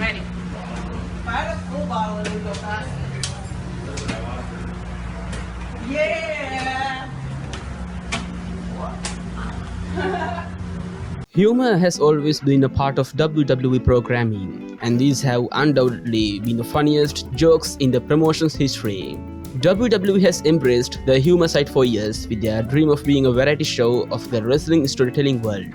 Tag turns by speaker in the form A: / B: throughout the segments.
A: Ready. Para full bottle and we go fast. Yeah!
B: Humor has always been a part of WWE programming, and these have undoubtedly been the funniest jokes in the promotion's history. WWE has embraced the humor side for years with their dream of being a variety show of the wrestling storytelling world.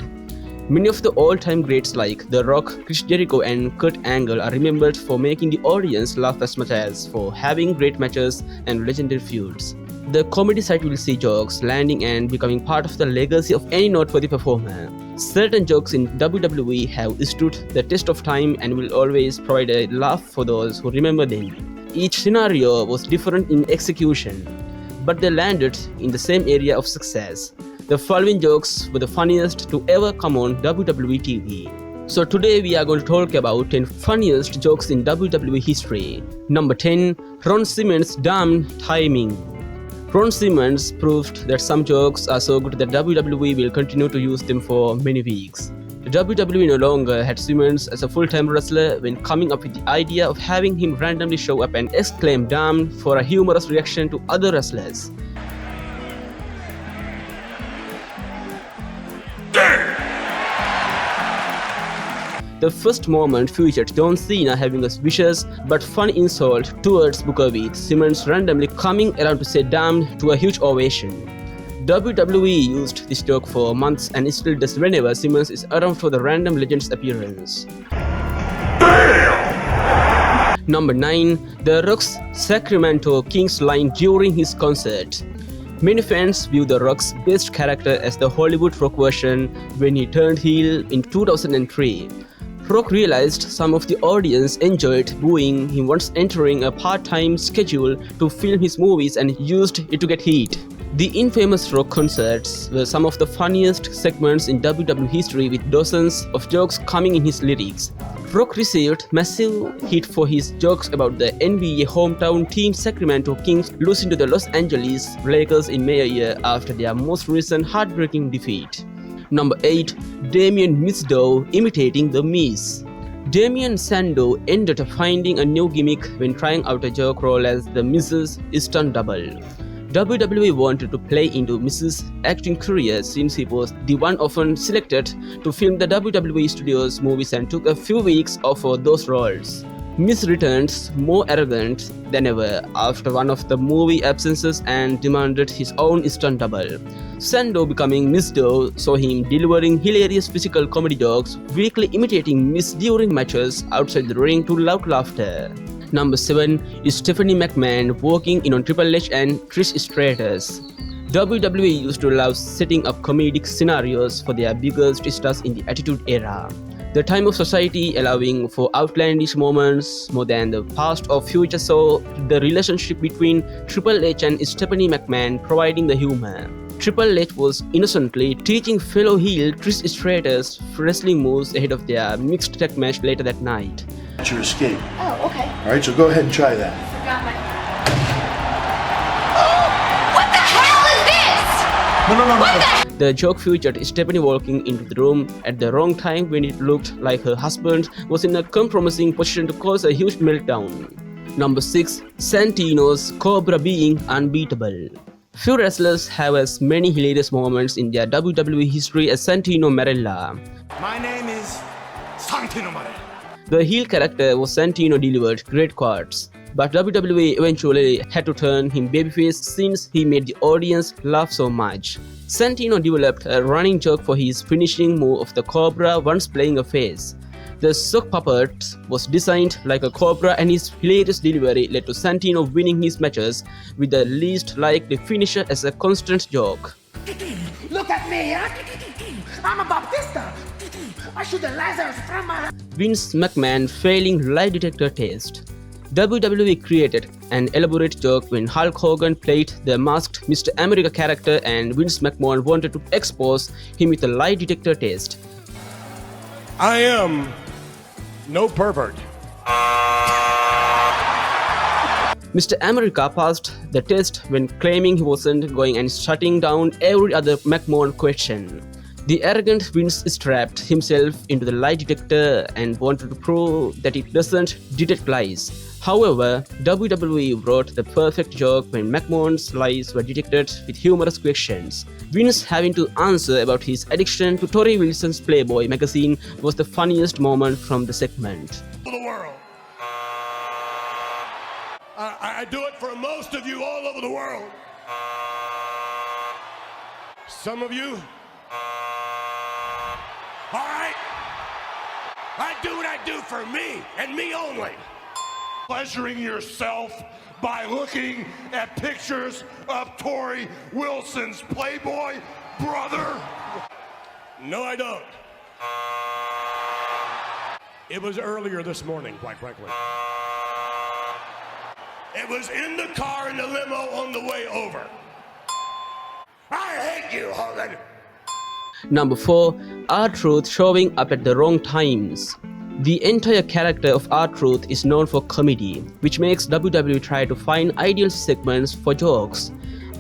B: Many of the all-time greats like The Rock, Chris Jericho and Kurt Angle are remembered for making the audience laugh as much as for having great matches and legendary feuds. The comedy side will see jokes landing and becoming part of the legacy of any noteworthy performer. Certain jokes in WWE have stood the test of time and will always provide a laugh for those who remember them. Each scenario was different in execution, but they landed in the same area of success. The following jokes were the funniest to ever come on WWE TV. So today we are going to talk about 10 funniest jokes in WWE history. Number 10. Ron Simmons' damn timing. Ron Simmons proved that some jokes are so good that WWE will continue to use them for many weeks. The WWE no longer had Simmons as a full-time wrestler when coming up with the idea of having him randomly show up and exclaim "damn" for a humorous reaction to other wrestlers. The first moment featured John Cena having a vicious but funny insult towards Booker with Simmons randomly coming around to say "damn" to a huge ovation. WWE used this joke for months and still does whenever Simmons is around for the random legend's appearance. Number 9. The Rock's Sacramento Kings line during his concert. Many fans view The Rock's best character as the Hollywood Rock version when he turned heel in 2003. Rock realized some of the audience enjoyed booing him once entering a part-time schedule to film his movies and used it to get heat. The infamous Rock concerts were some of the funniest segments in WWE history with dozens of jokes coming in his lyrics. Rock received massive heat for his jokes about the NBA hometown team Sacramento Kings losing to the Los Angeles Lakers in May a year after their most recent heartbreaking defeat. Number 8. Damien Mizdow imitating The Miz. Damien Sandow ended up finding a new gimmick when trying out a joke role as The Miz's stunt double. WWE wanted to play into Miz's acting career since he was the one often selected to film the WWE Studios movies and took a few weeks off for those roles. Miz returns more arrogant than ever after one of the movie absences and demanded his own stunt double. Sandow, becoming Mizdow, saw him delivering hilarious physical comedy jokes, weakly imitating Miz during matches outside the ring to loud laughter. Number 7 is Stephanie McMahon walking in on Triple H and Trish Stratus. WWE used to love setting up comedic scenarios for their biggest stars in the Attitude Era. The time of society allowing for outlandish moments more than the past or future saw the relationship between Triple H and Stephanie McMahon providing the humor. Triple H was innocently teaching fellow heel Trish Stratus wrestling moves ahead of their mixed tag match later that night.
C: That's your escape.
D: Oh, okay.
C: Alright, so go ahead and try that.
D: Forgot my... Oh! What the hell is this?
C: No.
B: The joke featured Stephanie walking into the room at the wrong time when it looked like her husband was in a compromising position to cause a huge meltdown. Number 6. Santino's Cobra being unbeatable. Few wrestlers have as many hilarious moments in their WWE history as Santino Marella.
E: My name is Santino Marella.
B: The heel character was Santino delivered great quotes, but WWE eventually had to turn him babyface since he made the audience laugh so much. Santino developed a running joke for his finishing move of the Cobra once playing a face. The sock puppet was designed like a cobra and his hilarious delivery led to Santino winning his matches with the least likely finisher as a constant joke.
E: Look at me, huh? I'm a Baptista. I shoot the Lazarus from my...
B: Vince McMahon failing lie detector test. WWE created an elaborate joke when Hulk Hogan played the masked Mr. America character and Vince McMahon wanted to expose him with a lie detector test.
E: I am no pervert.
B: Mr. America passed the test when claiming he wasn't going and shutting down every other McMahon question. The arrogant Vince strapped himself into the lie detector and wanted to prove that it doesn't detect lies. However, WWE wrote the perfect joke when McMahon's lies were detected with humorous questions. Vince having to answer about his addiction to Tori Wilson's Playboy magazine was the funniest moment from the segment.
F: The world. I do it for most of you all over the world. Some of you, all right, I do what I do for me and me only. Pleasuring yourself by looking at pictures of Tori Wilson's Playboy brother? No, I don't. It was earlier this morning, quite frankly. It was in the car in the limo on the way over. I hate you, Hogan.
B: Number 4. R-Truth showing up at the wrong times. The entire character of R-Truth is known for comedy, which makes WWE try to find ideal segments for jokes.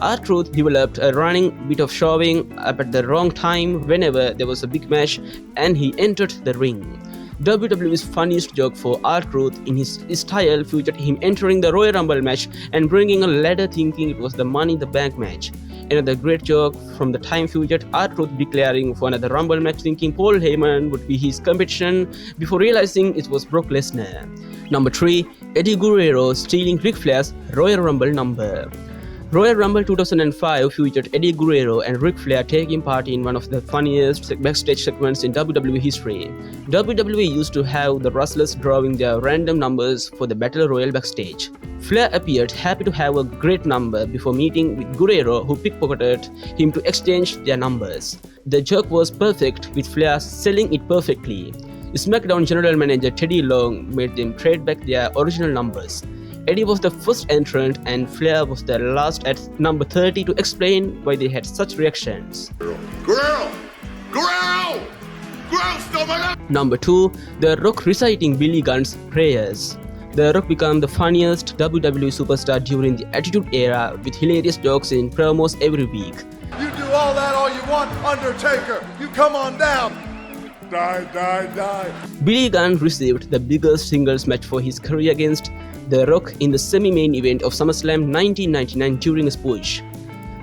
B: R-Truth developed a running bit of showing up at the wrong time whenever there was a big match and he entered the ring. WWE's funniest joke for R-Truth in his style featured him entering the Royal Rumble match and bringing a ladder thinking it was the Money in the Bank match. Another great joke from the time featured R-Truth declaring for another Rumble match thinking Paul Heyman would be his competition before realizing it was Brock Lesnar. Number 3. Eddie Guerrero stealing Ric Flair's Royal Rumble number. Royal Rumble 2005 featured Eddie Guerrero and Ric Flair taking part in one of the funniest backstage segments in WWE history. WWE used to have the wrestlers drawing their random numbers for the Battle Royal backstage. Flair appeared happy to have a great number before meeting with Guerrero, who pickpocketed him to exchange their numbers. The joke was perfect, with Flair selling it perfectly. SmackDown general manager Teddy Long made them trade back their original numbers. Eddie was the first entrant and Flair was the last at number 30 to explain why they had such reactions.
F: Guerrero! Guerrero! Guerrero stole my number!
B: Number 2. The Rock reciting Billy Gunn's prayers. The Rock became the funniest WWE superstar during the Attitude Era with hilarious jokes in promos every week.
G: You do all that all you want, Undertaker. You come on down. Die, die, die.
B: Billy Gunn received the biggest singles match for his career against The Rock in the semi-main event of SummerSlam 1999 during a push.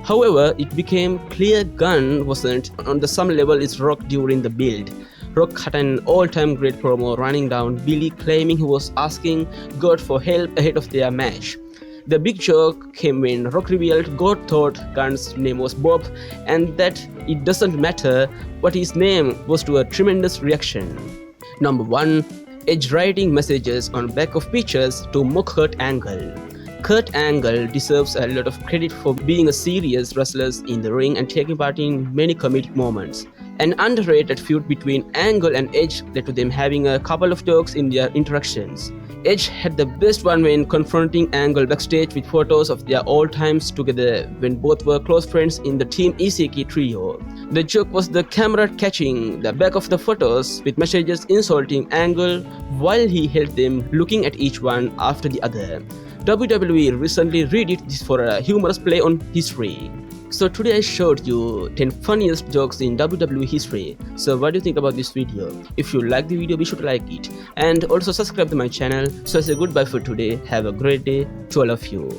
B: However, it became clear Gunn wasn't on the same level as Rock during the build. Rock had an all-time great promo running down Billy claiming he was asking God for help ahead of their match. The big joke came when Rock revealed God thought Gunn's name was Bob and that it doesn't matter what his name was, to a tremendous reaction. Number 1. Edge writing messages on back of pictures to mock Kurt Angle. Kurt Angle deserves a lot of credit for being a serious wrestler in the ring and taking part in many comedic moments. An underrated feud between Angle and Edge led to them having a couple of jokes in their interactions. Edge had the best one when confronting Angle backstage with photos of their old times together when both were close friends in the Team Iseki trio. The joke was the camera catching the back of the photos with messages insulting Angle while he held them looking at each one after the other. WWE recently redid this for a humorous play on history. So today I showed you 10 funniest jokes in WWE history. So what do you think about this video? If you like the video, be sure to like it. And also subscribe to my channel. So I say goodbye for today. Have a great day to all of you.